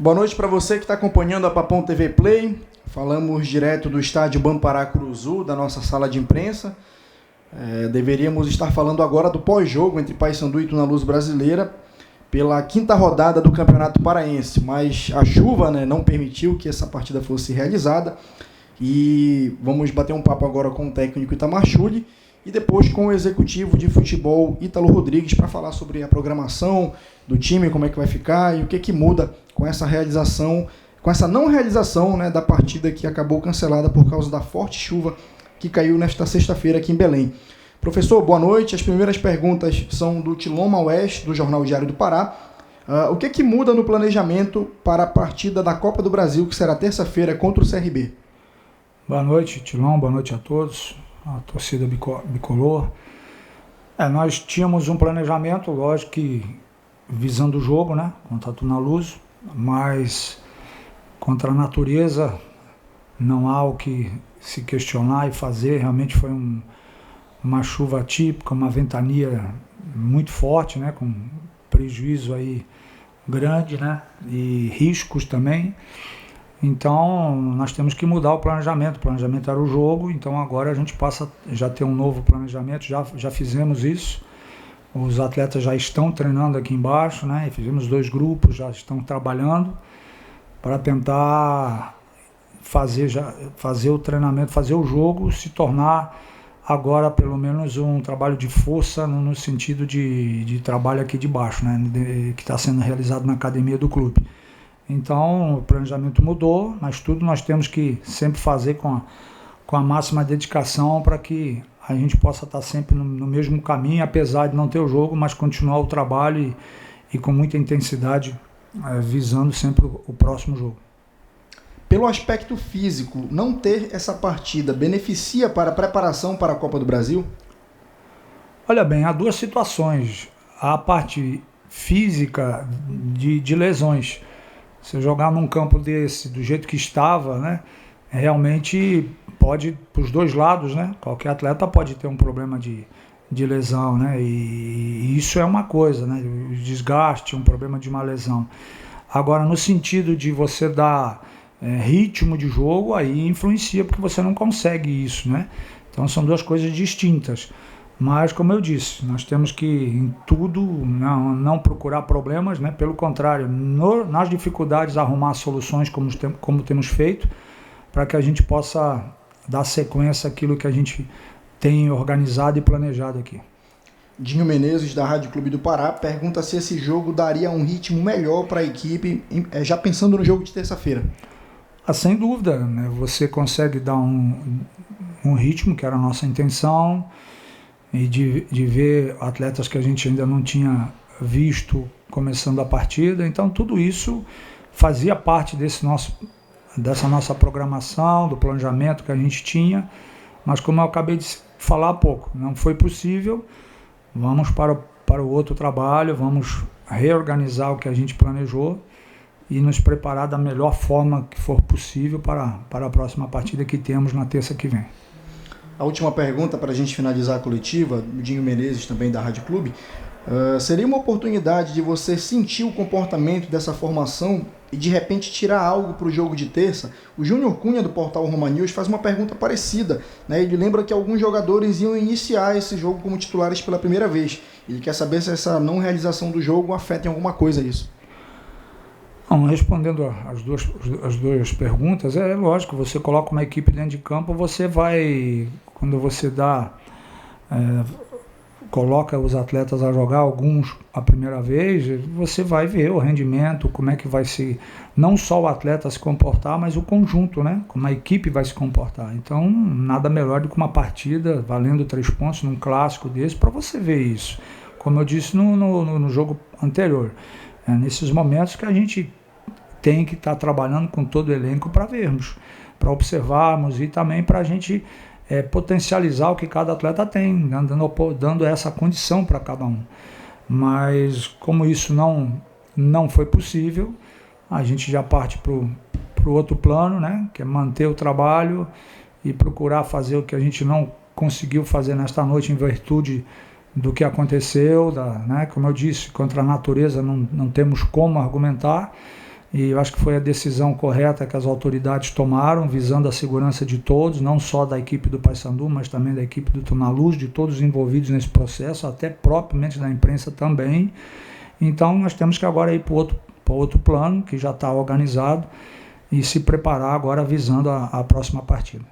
Boa noite para você que está acompanhando a Papão TV Play. Falamos direto do estádio Bampará Curuzu, da nossa sala de imprensa. Deveríamos estar falando agora do pós-jogo entre Paysandu e Tuna-Luz Brasileira pela quinta rodada do Campeonato Paraense, mas a chuva, não permitiu que essa partida fosse realizada. E vamos bater um papo agora com o técnico Itamar Chuli e depois com o executivo de futebol Ítalo Rodrigues para falar sobre a programação do time, como é que vai ficar e o que muda com essa realização, com essa não realização da partida que acabou cancelada por causa da forte chuva que caiu nesta sexta-feira aqui em Belém. Professor, boa noite. As primeiras perguntas são do Tiloma Oeste, do Jornal Diário do Pará. O que muda no planejamento para a partida da Copa do Brasil, que será terça-feira contra o CRB? Boa noite, Tilon, boa noite a todos, a torcida bicolor. Nós tínhamos um planejamento, lógico que visando o jogo, contra a Tuna-Luz, mas contra a natureza não há o que se questionar e fazer. Realmente foi uma chuva atípica, uma ventania muito forte, com prejuízo aí grande, e riscos também. Então nós temos que mudar o planejamento. O planejamento era o jogo, então agora a gente passa já ter um novo planejamento. Já fizemos isso. Os atletas já estão treinando aqui embaixo, e fizemos 2 grupos, já estão trabalhando para tentar fazer o treinamento, fazer o jogo se tornar agora pelo menos um trabalho de força no sentido de trabalho aqui de baixo, que está sendo realizado na academia do clube. Então o planejamento mudou, mas tudo nós temos que sempre fazer com a máxima dedicação para que a gente possa estar sempre no mesmo caminho, apesar de não ter o jogo, mas continuar o trabalho e com muita intensidade, visando sempre o próximo jogo. Pelo aspecto físico, não ter essa partida beneficia para a preparação para a Copa do Brasil? Olha bem, há 2 situações. A parte física de lesões. Você jogar num campo desse, do jeito que estava, realmente pode, para os 2 lados, qualquer atleta pode ter um problema de lesão, e isso é uma coisa, o desgaste, um problema de uma lesão. Agora, no sentido de você dar ritmo de jogo, aí influencia, porque você não consegue isso, Então são 2 coisas distintas. Mas, como eu disse, nós temos que, em tudo, não procurar problemas, pelo contrário, nas dificuldades, arrumar soluções como temos feito, para que a gente possa dar sequência àquilo que a gente tem organizado e planejado aqui. Dinho Menezes, da Rádio Clube do Pará, pergunta se esse jogo daria um ritmo melhor para a equipe, já pensando no jogo de terça-feira. Sem dúvida, você consegue dar um ritmo, que era a nossa intenção, e de ver atletas que a gente ainda não tinha visto começando a partida. Então tudo isso fazia parte dessa nossa programação, do planejamento que a gente tinha, mas como eu acabei de falar há pouco, não foi possível. Vamos para o outro trabalho, vamos reorganizar o que a gente planejou e nos preparar da melhor forma que for possível para a próxima partida que temos na terça que vem. A última pergunta para a gente finalizar a coletiva, do Dinho Menezes, também da Rádio Clube. Seria uma oportunidade de você sentir o comportamento dessa formação e de repente tirar algo para o jogo de terça? O Júnior Cunha, do portal Roma News, faz uma pergunta parecida. Ele lembra que alguns jogadores iam iniciar esse jogo como titulares pela primeira vez. Ele quer saber se essa não realização do jogo afeta em alguma coisa isso. Respondendo as duas perguntas, é lógico, você coloca uma equipe dentro de campo, você vai, quando você coloca os atletas a jogar, alguns a primeira vez, você vai ver o rendimento, como é que vai ser, não só o atleta se comportar, mas o conjunto, como a equipe vai se comportar. Então, nada melhor do que uma partida valendo 3 pontos num clássico desse, para você ver isso. Como eu disse no jogo anterior, nesses momentos que a gente tem que estar trabalhando com todo o elenco para vermos, para observarmos e também para a gente potencializar o que cada atleta tem, dando essa condição para cada um. Mas como isso não foi possível, a gente já parte para o outro plano, que é manter o trabalho e procurar fazer o que a gente não conseguiu fazer nesta noite em virtude do que aconteceu, como eu disse, contra a natureza não temos como argumentar. E eu acho que foi a decisão correta que as autoridades tomaram, visando a segurança de todos, não só da equipe do Paysandu, mas também da equipe do Tunaluz, de todos os envolvidos nesse processo, até propriamente da imprensa também. Então nós temos que agora ir para o outro plano, que já está organizado, e se preparar agora visando a próxima partida.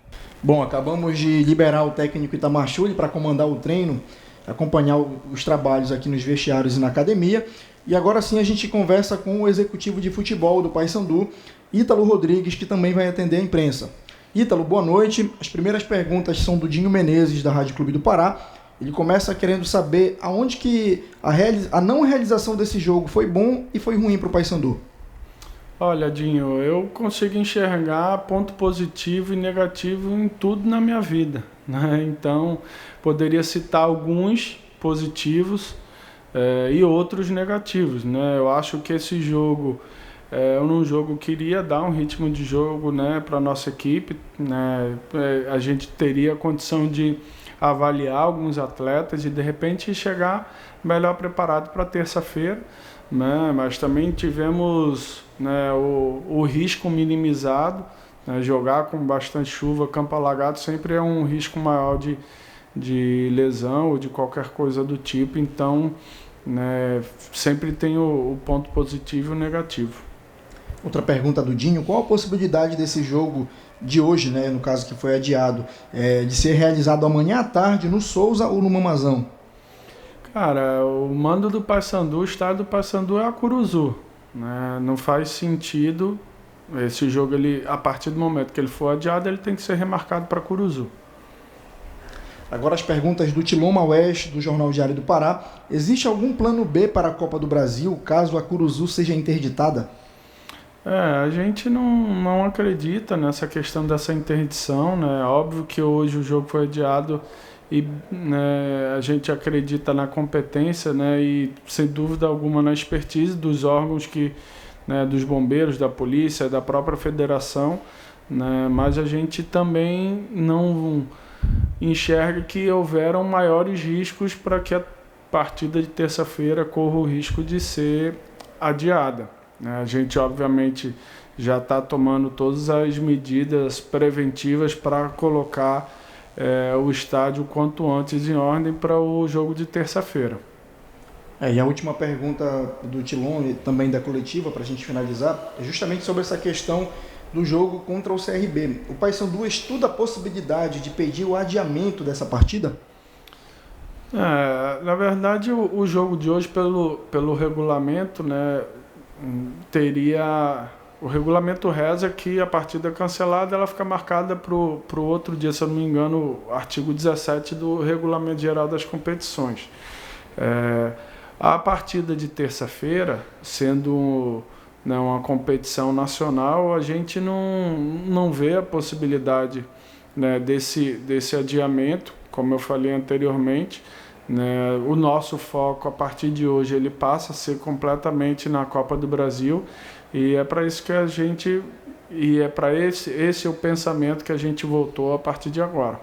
Bom, acabamos de liberar o técnico Itamar Schulli para comandar o treino, acompanhar os trabalhos aqui nos vestiários e na academia. E agora sim a gente conversa com o executivo de futebol do Paysandu, Ítalo Rodrigues, que também vai atender a imprensa. Ítalo, boa noite. As primeiras perguntas são do Dinho Menezes, da Rádio Clube do Pará. Ele começa querendo saber aonde que a não realização desse jogo foi bom e foi ruim para o Paysandu. Olha, Dinho, eu consigo enxergar ponto positivo e negativo em tudo na minha vida, né? Então, poderia citar alguns positivos e outros negativos, né? Eu acho que esse jogo num jogo queria dar um ritmo de jogo, né, para a nossa equipe, né? A gente teria a condição de avaliar alguns atletas e de repente chegar melhor preparado para terça-feira, né? Mas também tivemos, né, o risco minimizado, né? Jogar com bastante chuva, campo alagado sempre é um risco maior de lesão ou de qualquer coisa do tipo, então, né, sempre tem o ponto positivo e o negativo. Outra pergunta do Dinho: qual a possibilidade desse jogo de hoje, né, no caso que foi adiado, de ser realizado amanhã à tarde no Souza ou no Mamazão? Cara, o mando do Paysandu, o estádio do Paysandu é a Curuzu, né? Não faz sentido esse jogo, a partir do momento que ele for adiado, ele tem que ser remarcado para Curuzu. Agora as perguntas do Tilon Maués, do Jornal Diário do Pará. Existe algum plano B para a Copa do Brasil, caso a Curuzu seja interditada? A gente não acredita nessa questão dessa interdição, né? Óbvio que hoje o jogo foi adiado e, né, a gente acredita na competência, né, e sem dúvida alguma na expertise dos órgãos né, dos bombeiros, da polícia, da própria federação, né? Mas a gente também não enxerga que houveram maiores riscos para que a partida de terça-feira corra o risco de ser adiada. A gente, obviamente, já está tomando todas as medidas preventivas para colocar o estádio quanto antes em ordem para o jogo de terça-feira. E a última pergunta do Tilon e também da coletiva, para a gente finalizar, é justamente sobre essa questão do jogo contra o CRB. O Paysandu estuda a possibilidade de pedir o adiamento dessa partida? Na verdade, o jogo de hoje, pelo regulamento, né, o regulamento reza que a partida cancelada ela fica marcada para o outro dia, se eu não me engano, o artigo 17 do Regulamento Geral das Competições. A partida de terça-feira, sendo, né, uma competição nacional, a gente não vê a possibilidade, né, desse adiamento, como eu falei anteriormente. Né, o nosso foco a partir de hoje ele passa a ser completamente na Copa do Brasil e é para isso que esse é o pensamento que a gente voltou a partir de agora.